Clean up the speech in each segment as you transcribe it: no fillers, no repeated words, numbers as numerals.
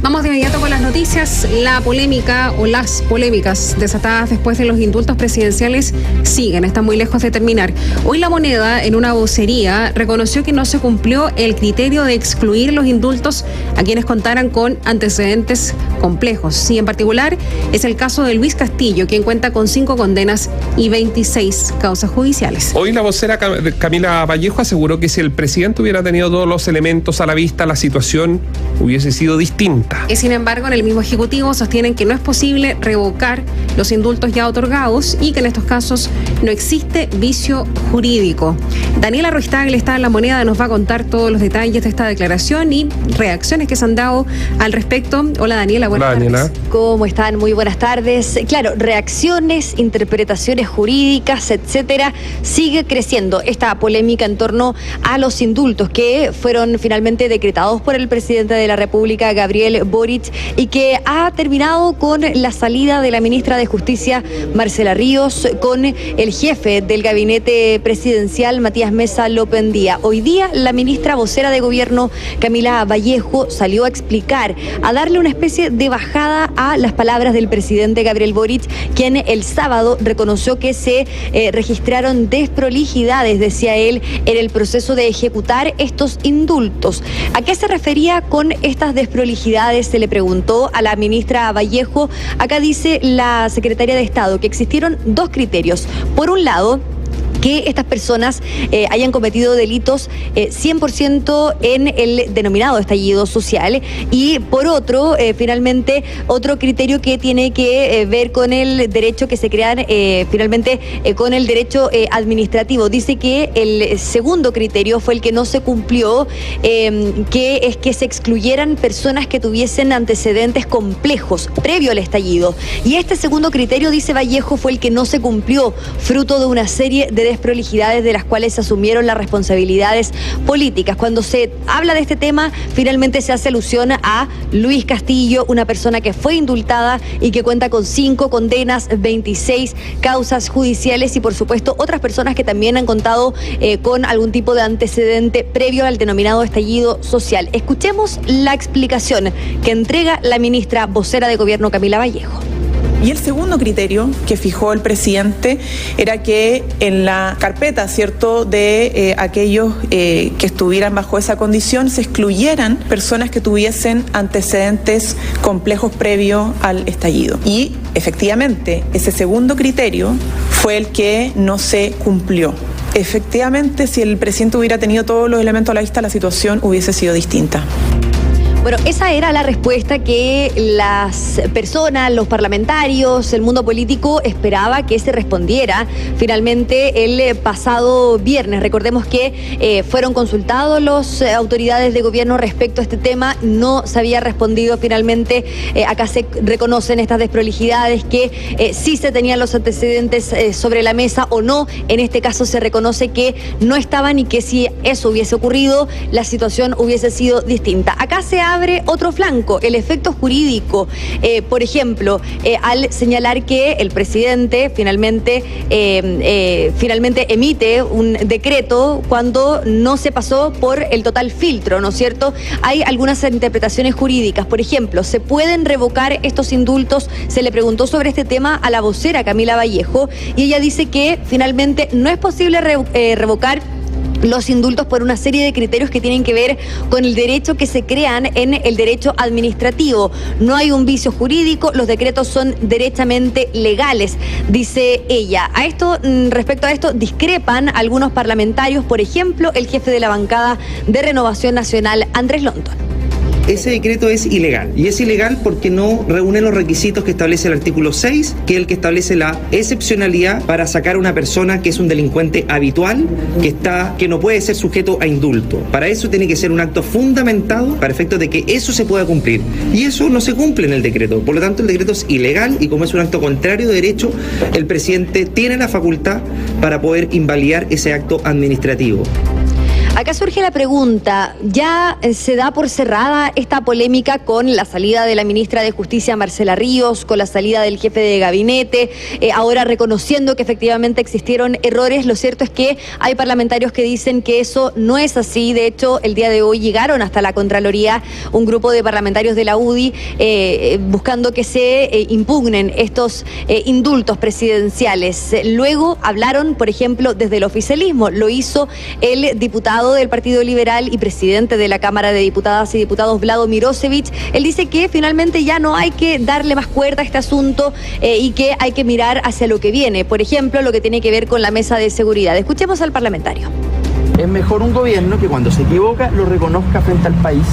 Vamos de inmediato con las noticias. La polémica o las polémicas desatadas después de los indultos presidenciales siguen, están muy lejos de terminar. Hoy La Moneda, en una vocería, reconoció que no se cumplió el criterio de excluir los indultos a quienes contaran con antecedentes complejos. Y en particular es el caso de Luis Castillo, quien cuenta con 5 condenas y 26 causas judiciales. Hoy la vocera Camila Vallejo aseguró que si el presidente hubiera tenido todos los elementos a la vista, la situación hubiese sido distinta. Sin embargo, en el mismo Ejecutivo sostienen que no es posible revocar los indultos ya otorgados y que en estos casos no existe vicio jurídico. Daniela Ruiz-Tagle está en La Moneda, nos va a contar todos los detalles de esta declaración y reacciones que se han dado al respecto. Hola Daniela, buenas tardes. ¿Cómo están? Muy buenas tardes. Claro, reacciones, interpretaciones jurídicas, etcétera, sigue creciendo esta polémica en torno a los indultos que fueron finalmente decretados por el presidente de la República, Gabriel Boric, y que ha terminado con la salida de la ministra de Justicia, Marcela Ríos, con el jefe del gabinete presidencial, Matías Mesa Lopendía. Hoy día la ministra vocera de gobierno, Camila Vallejo, salió a explicar, a darle una especie de bajada a las palabras del presidente Gabriel Boric, quien el sábado reconoció que se registraron desprolijidades, decía él, en el proceso de ejecutar estos indultos. ¿A qué se refería con estas desprolijidades? Se le preguntó a la ministra Vallejo. Acá dice la secretaria de Estado que existieron 2 criterios. Por un lado, que estas personas hayan cometido delitos 100% en el denominado estallido social, y por otro, finalmente, otro criterio que tiene que ver con el derecho que se crean finalmente con el derecho administrativo. Dice que el segundo criterio fue el que no se cumplió, que es que se excluyeran personas que tuviesen antecedentes complejos previo al estallido. Y este segundo criterio, dice Vallejo, fue el que no se cumplió, fruto de una serie de desprolijidades de las cuales se asumieron las responsabilidades políticas. Cuando se habla de este tema, finalmente se hace alusión a Luis Castillo, una persona que fue indultada y que cuenta con 5 condenas, 26 causas judiciales y, por supuesto, otras personas que también han contado con algún tipo de antecedente previo al denominado estallido social. Escuchemos la explicación que entrega la ministra vocera de gobierno, Camila Vallejo. Y el segundo criterio que fijó el presidente era que en la carpeta, ¿cierto?, de aquellos que estuvieran bajo esa condición, se excluyeran personas que tuviesen antecedentes complejos previo al estallido. Y efectivamente, ese segundo criterio fue el que no se cumplió. Efectivamente, si el presidente hubiera tenido todos los elementos a la vista, la situación hubiese sido distinta. Bueno, esa era la respuesta que las personas, los parlamentarios, el mundo político esperaba que se respondiera finalmente el pasado viernes. Recordemos que fueron consultados las autoridades de gobierno respecto a este tema, no se había respondido finalmente. Acá se reconocen estas desprolijidades, que sí se tenían los antecedentes sobre la mesa o no. En este caso se reconoce que no estaban y que si eso hubiese ocurrido, la situación hubiese sido distinta. Acá se abre otro flanco, el efecto jurídico. Por ejemplo, al señalar que el presidente finalmente emite un decreto cuando no se pasó por el total filtro, ¿no es cierto? Hay algunas interpretaciones jurídicas. Por ejemplo, ¿se pueden revocar estos indultos? Se le preguntó sobre este tema a la vocera Camila Vallejo y ella dice que finalmente no es posible revocar los indultos por una serie de criterios que tienen que ver con el derecho que se crean en el derecho administrativo. No hay un vicio jurídico, los decretos son derechamente legales, dice ella. Respecto a esto, discrepan algunos parlamentarios, por ejemplo, el jefe de la bancada de Renovación Nacional, Andrés Longton. Ese decreto es ilegal, y es ilegal porque no reúne los requisitos que establece el artículo 6, que es el que establece la excepcionalidad para sacar a una persona que es un delincuente habitual, que no puede ser sujeto a indulto. Para eso tiene que ser un acto fundamentado para efectos de que eso se pueda cumplir, y eso no se cumple en el decreto. Por lo tanto, el decreto es ilegal, y como es un acto contrario de derecho, el presidente tiene la facultad para poder invalidar ese acto administrativo. Acá surge la pregunta, ¿ya se da por cerrada esta polémica con la salida de la ministra de Justicia, Marcela Ríos, con la salida del jefe de gabinete, ahora reconociendo que efectivamente existieron errores? Lo cierto es que hay parlamentarios que dicen que eso no es así. De hecho, el día de hoy llegaron hasta la Contraloría un grupo de parlamentarios de la UDI buscando que se impugnen estos indultos presidenciales. Luego hablaron, por ejemplo, desde el oficialismo. Lo hizo el diputado del Partido Liberal y presidente de la Cámara de Diputadas y Diputados, Vlado Mirosevic. Él dice que finalmente ya no hay que darle más cuerda a este asunto y que hay que mirar hacia lo que viene. Por ejemplo, lo que tiene que ver con la mesa de seguridad. Escuchemos al parlamentario. Es mejor un gobierno que cuando se equivoca lo reconozca frente al país.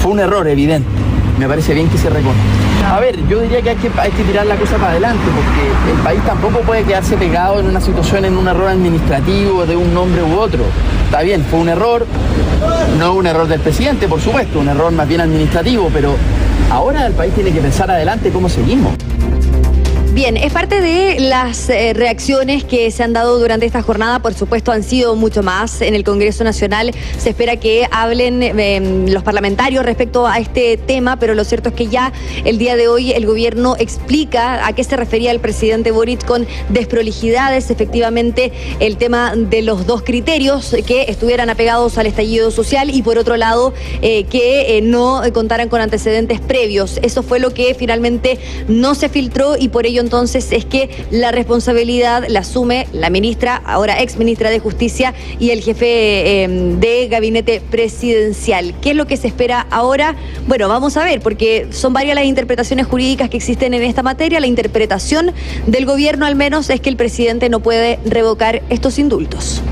Fue un error evidente. Me parece bien que se reconozca. A ver, yo diría que hay que tirar la cosa para adelante, porque el país tampoco puede quedarse pegado en una situación, en un error administrativo de un nombre u otro. Está bien, fue un error, no un error del presidente, por supuesto, un error más bien administrativo, pero ahora el país tiene que pensar adelante cómo seguimos. Bien, es parte de las reacciones que se han dado durante esta jornada. Por supuesto, han sido mucho más. En el Congreso Nacional se espera que hablen los parlamentarios respecto a este tema, pero lo cierto es que ya el día de hoy el gobierno explica a qué se refería el presidente Boric con desprolijidades. Efectivamente, el tema de los dos criterios, que estuvieran apegados al estallido social y por otro lado, que no contaran con antecedentes previos. Eso fue lo que finalmente no se filtró y por ello entonces es que la responsabilidad la asume la ministra, ahora ex ministra de Justicia, y el jefe de gabinete presidencial. ¿Qué es lo que se espera ahora? Bueno, vamos a ver, porque son varias las interpretaciones jurídicas que existen en esta materia. La interpretación del gobierno, al menos, es que el presidente no puede revocar estos indultos.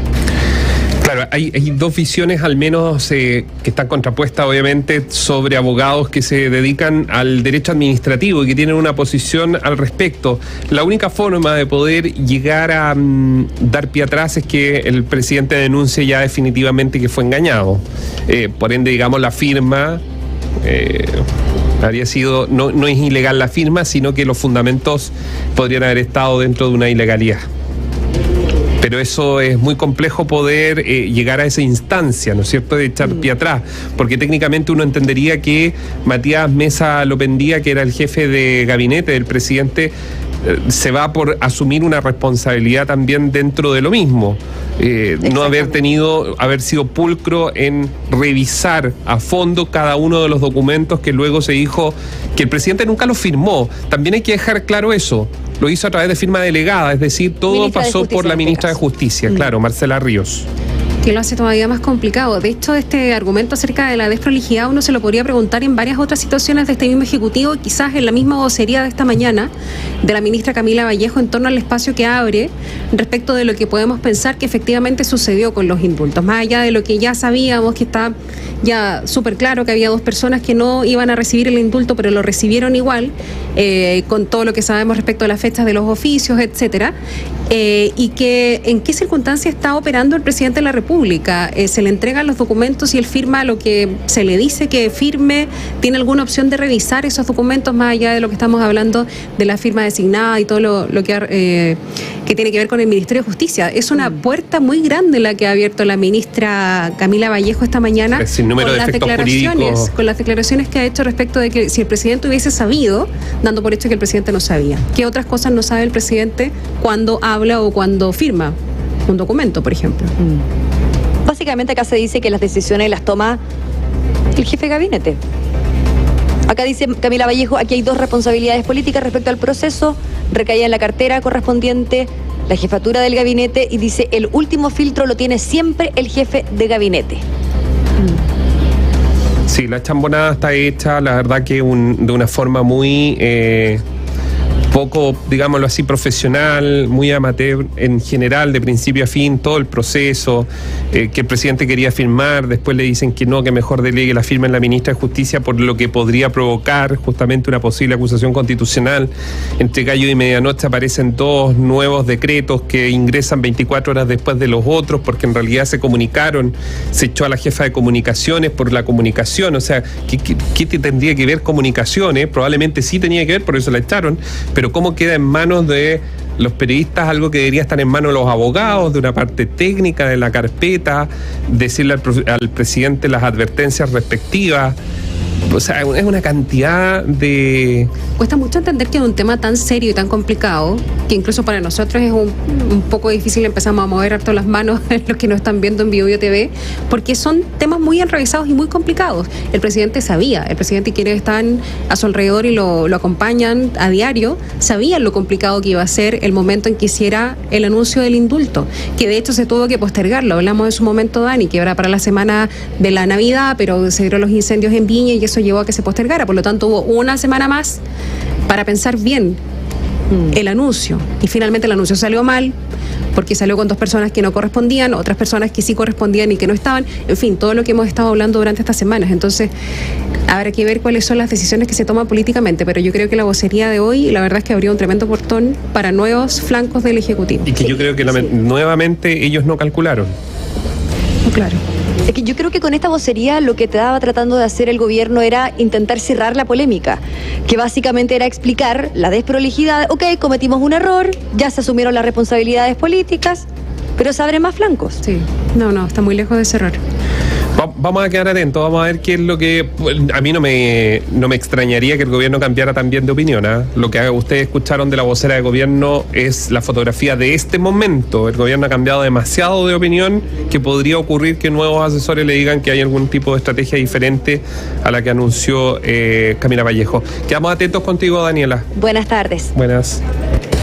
Claro, hay dos visiones al menos que están contrapuestas obviamente sobre abogados que se dedican al derecho administrativo y que tienen una posición al respecto. La única forma de poder llegar a dar pie atrás es que el presidente denuncie ya definitivamente que fue engañado. Por ende, digamos, la firma habría sido, no es ilegal la firma, sino que los fundamentos podrían haber estado dentro de una ilegalidad. Pero eso es muy complejo poder llegar a esa instancia, ¿no es cierto?, de echar pie atrás, porque técnicamente uno entendería que Matías Mesa Lopendía, que era el jefe de gabinete del presidente, se va por asumir una responsabilidad también dentro de lo mismo. No haber sido pulcro en revisar a fondo cada uno de los documentos que luego se dijo que el presidente nunca los firmó. También hay que dejar claro eso. Lo hizo a través de firma delegada, es decir, todo pasó por la ministra de Justicia, claro, Marcela Ríos. Que lo hace todavía más complicado. De hecho, este argumento acerca de la desprolijidad uno se lo podría preguntar en varias otras situaciones de este mismo Ejecutivo, quizás en la misma vocería de esta mañana de la ministra Camila Vallejo en torno al espacio que abre respecto de lo que podemos pensar que efectivamente sucedió con los indultos. Más allá de lo que ya sabíamos, que está ya súper claro que había dos personas que no iban a recibir el indulto, pero lo recibieron igual, con todo lo que sabemos respecto a las fechas de los oficios, etcétera, y que en qué circunstancias está operando el presidente de la República. Se le entregan los documentos y él firma lo que se le dice que firme. ¿Tiene alguna opción de revisar esos documentos más allá de lo que estamos hablando de la firma designada y todo lo que tiene que ver con el Ministerio de Justicia? Es una puerta muy grande la que ha abierto la ministra Camila Vallejo esta mañana con las declaraciones que ha hecho respecto de que si el presidente hubiese sabido, dando por hecho que el presidente no sabía. ¿Qué otras cosas no sabe el presidente cuando habla o cuando firma un documento, por ejemplo? Básicamente acá se dice que las decisiones las toma el jefe de gabinete. Acá dice Camila Vallejo, aquí hay dos responsabilidades políticas respecto al proceso, recaía en la cartera correspondiente, la jefatura del gabinete, y dice el último filtro lo tiene siempre el jefe de gabinete. Sí, la chambonada está hecha, la verdad que de una forma muy poco, digámoslo así, profesional, muy amateur en general, de principio a fin, todo el proceso, que el presidente quería firmar, después le dicen que no, que mejor delegue la firma en la ministra de Justicia por lo que podría provocar justamente una posible acusación constitucional. Entre gallo y medianoche aparecen dos nuevos decretos que ingresan 24 horas después de los otros, porque en realidad se comunicaron, se echó a la jefa de comunicaciones por la comunicación, o sea, ¿qué tendría que ver comunicaciones? Probablemente sí tenía que ver, por eso la echaron, pero cómo queda en manos de los periodistas algo que debería estar en manos de los abogados, de una parte técnica de la carpeta, decirle al presidente las advertencias respectivas. O sea, es una cantidad de... Cuesta mucho entender que es un tema tan serio y tan complicado que incluso para nosotros es un poco difícil. Empezamos a mover harto las manos los que nos están viendo en Biobío TV, porque son temas muy enrevesados y muy complicados. El presidente y quienes están a su alrededor y lo acompañan a diario, sabían lo complicado que iba a ser el momento en que hiciera el anuncio del indulto, que de hecho se tuvo que postergar. Lo hablamos en su momento, Dani, que era para la semana de la Navidad, pero se dieron los incendios en Viña y eso llevó a que se postergara. Por lo tanto, hubo una semana más para pensar bien el anuncio. Y finalmente el anuncio salió mal, porque salió con 2 personas que no correspondían, otras personas que sí correspondían y que no estaban. En fin, todo lo que hemos estado hablando durante estas semanas. Entonces, habrá que ver cuáles son las decisiones que se toman políticamente. Pero yo creo que la vocería de hoy, la verdad es que abrió un tremendo portón para nuevos flancos del Ejecutivo. Y que yo creo que nuevamente ellos no calcularon. Claro. Es que yo creo que con esta vocería lo que estaba tratando de hacer el gobierno era intentar cerrar la polémica, que básicamente era explicar la desprolijidad. Ok, cometimos un error, ya se asumieron las responsabilidades políticas, pero se abren más flancos. Sí, no, está muy lejos de cerrar. Vamos a quedar atentos, vamos a ver qué es lo que... A mí no me extrañaría que el gobierno cambiara también de opinión, ¿eh? Lo que ustedes escucharon de la vocera de gobierno es la fotografía de este momento. El gobierno ha cambiado demasiado de opinión, que podría ocurrir que nuevos asesores le digan que hay algún tipo de estrategia diferente a la que anunció Camila Vallejo. Quedamos atentos contigo, Daniela. Buenas tardes. Buenas.